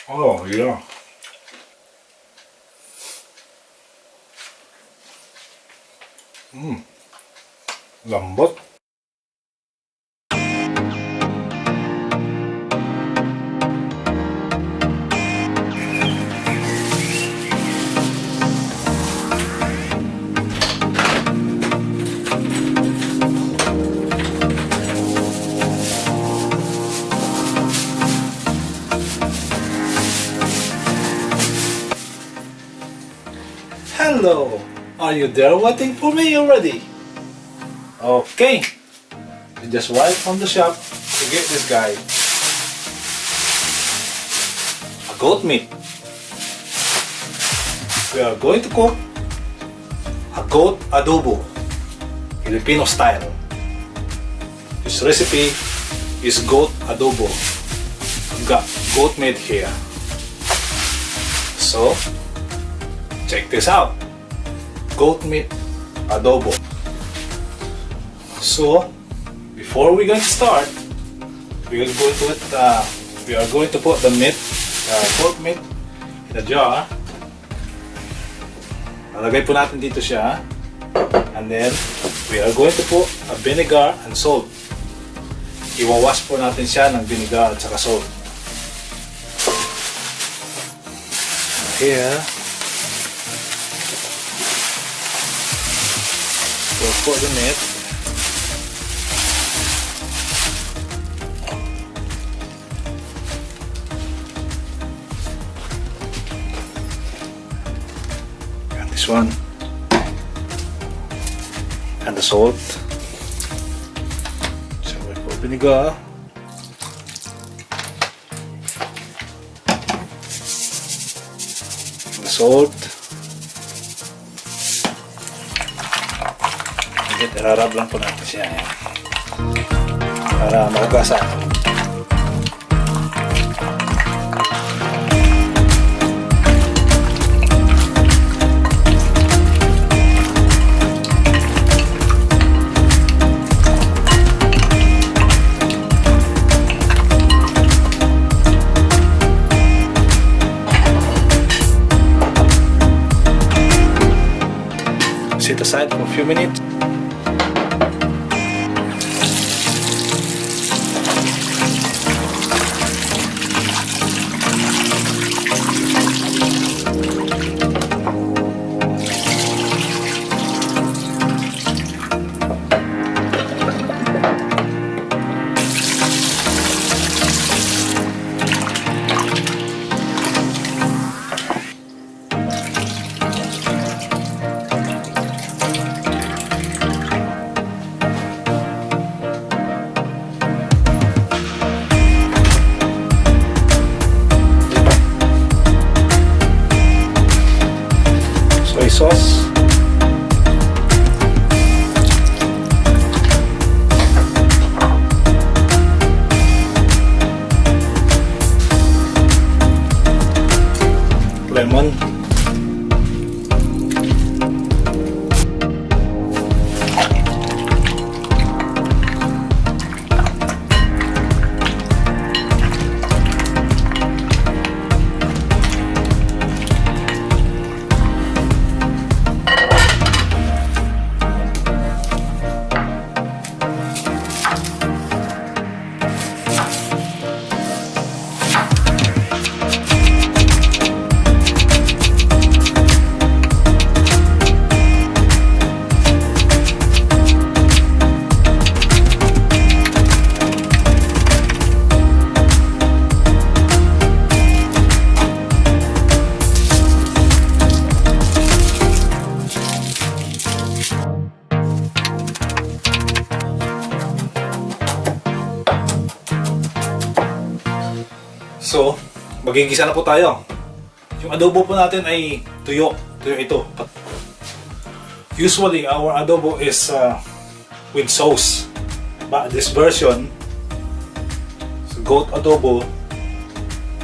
Oh, yeah. Lambot. Hello! Are you there waiting for me already? Okay. I just arrived from the shop to get this guy. A goat meat. We are going to cook a goat adobo, Filipino style. This recipe is goat adobo. I've got goat meat here. So, check this out. Goat meat adobo. So, before we're going to start, we are going to put the meat, pork meat, in a jar. Nalagay po natin dito siya, and then we are going to put a vinegar and salt. Iwawash po natin siya ng vinegar at saka salt. Here, we'll put the meat. And this one. And the salt. So we put vinegar. And the salt. Irarab lang po natin siya para makagasa. Sit aside for a few minutes. Sauce. Lemon. So, magigisa na po tayo. Yung adobo po natin ay tuyo. Tuyo ito. Usually, our adobo is with sauce. But this version, goat adobo,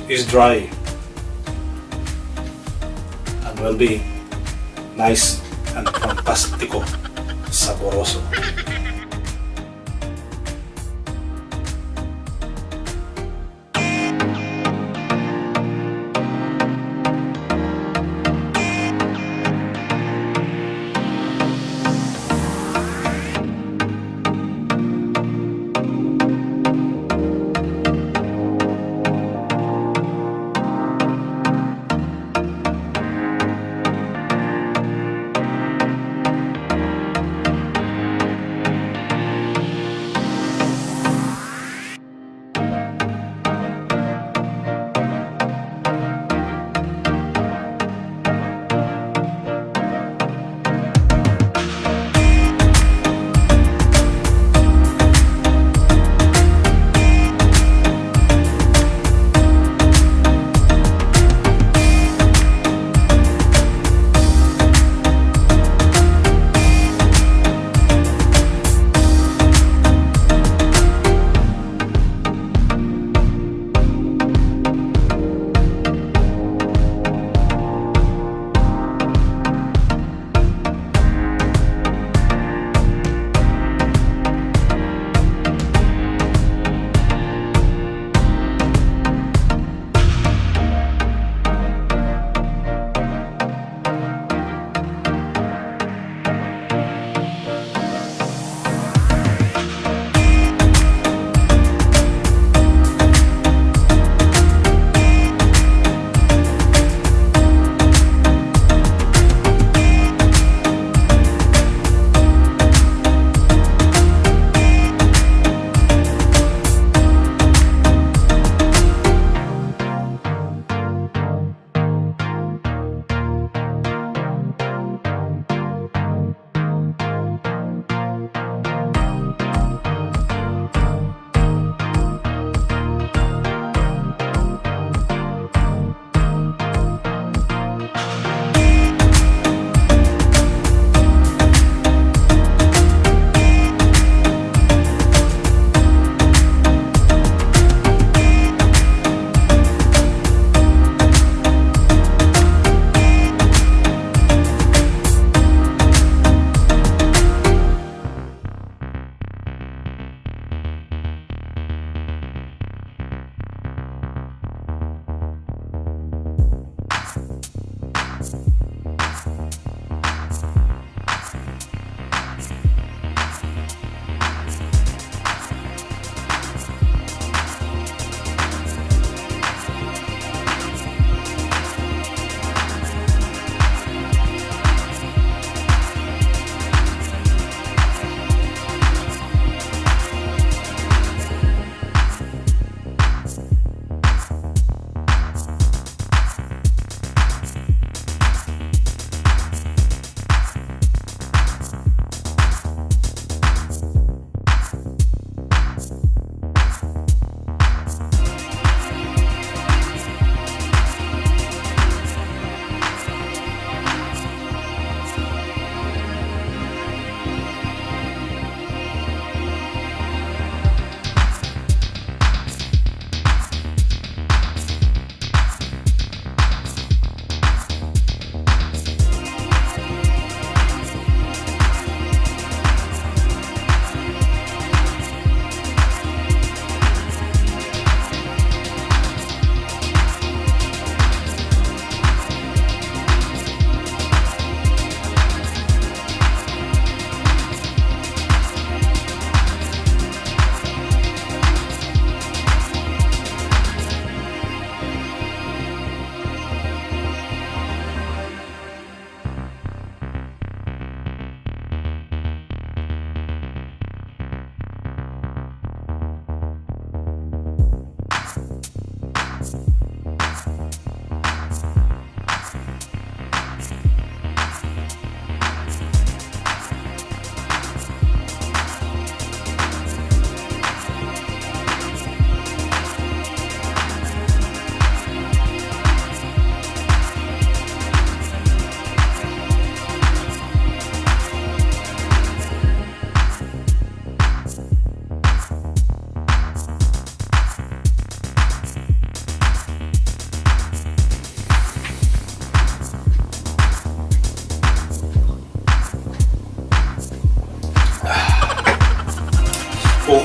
is dry. And will be nice and fantastico. Saboroso.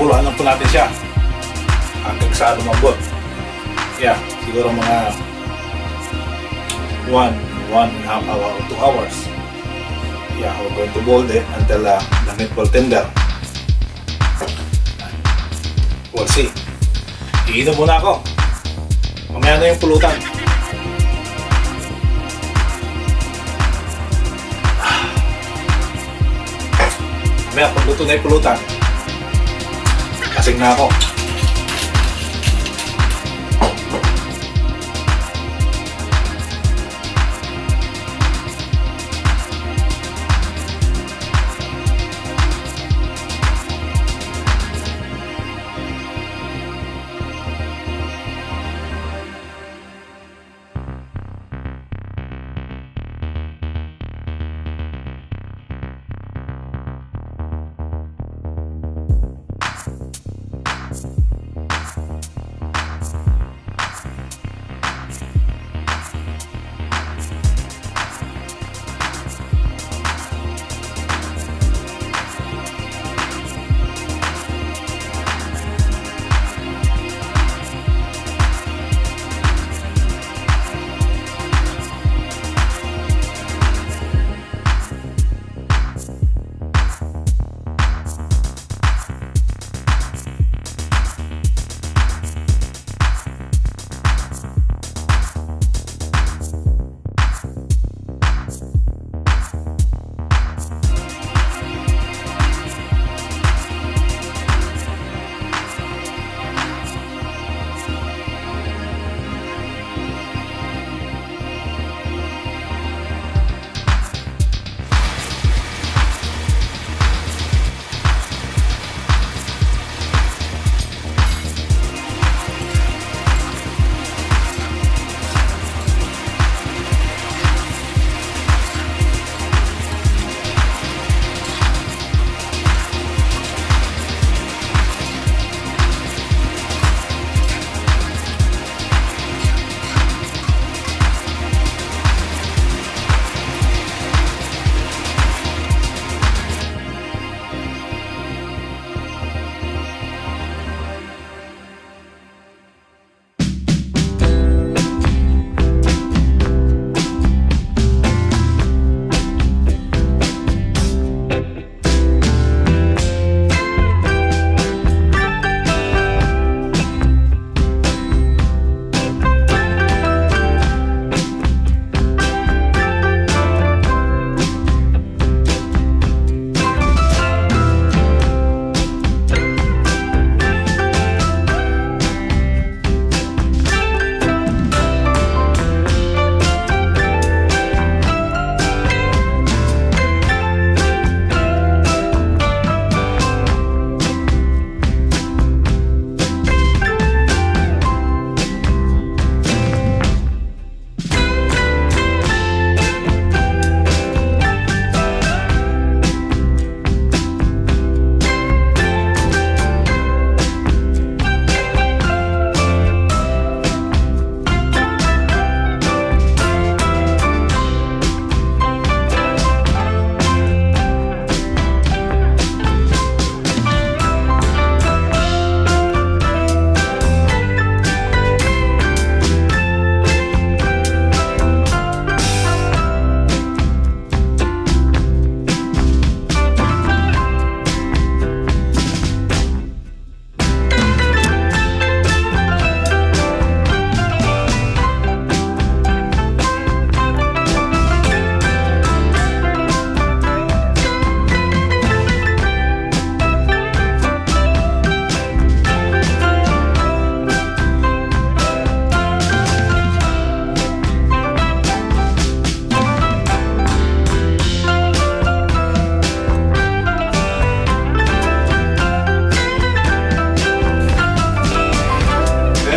pakuluan lang po natin siya hanggang sa lumambot. Yeah, siguro mga 1.5 hour or 2 hours. Yeah, we're going to boil it until the meatball tender. We'll see. Iinom muna ako. Mamaya na yung pulutan. Mamaya pagluto na yung pulutan, kasing na ako.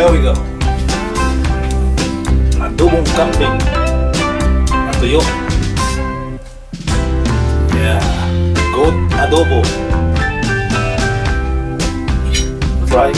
There we go. Adobong kambing na tuyo. Yeah. Goat adobo. Try.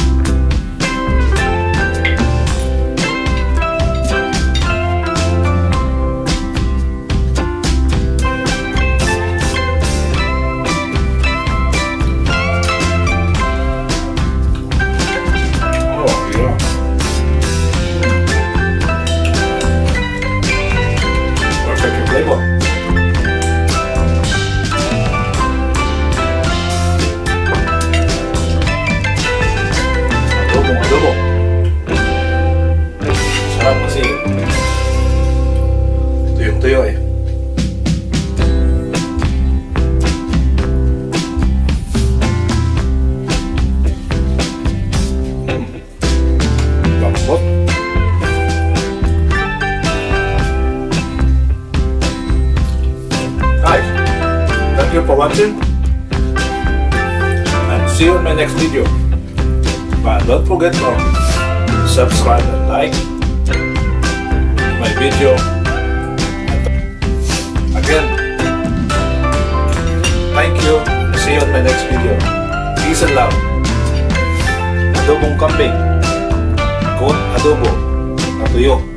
you for watching. And see you in my next video. But don't forget to subscribe and like my video. Again, thank you. See you in my next video. Peace and love. Adobong kambing. Goat adobo. Tuyo.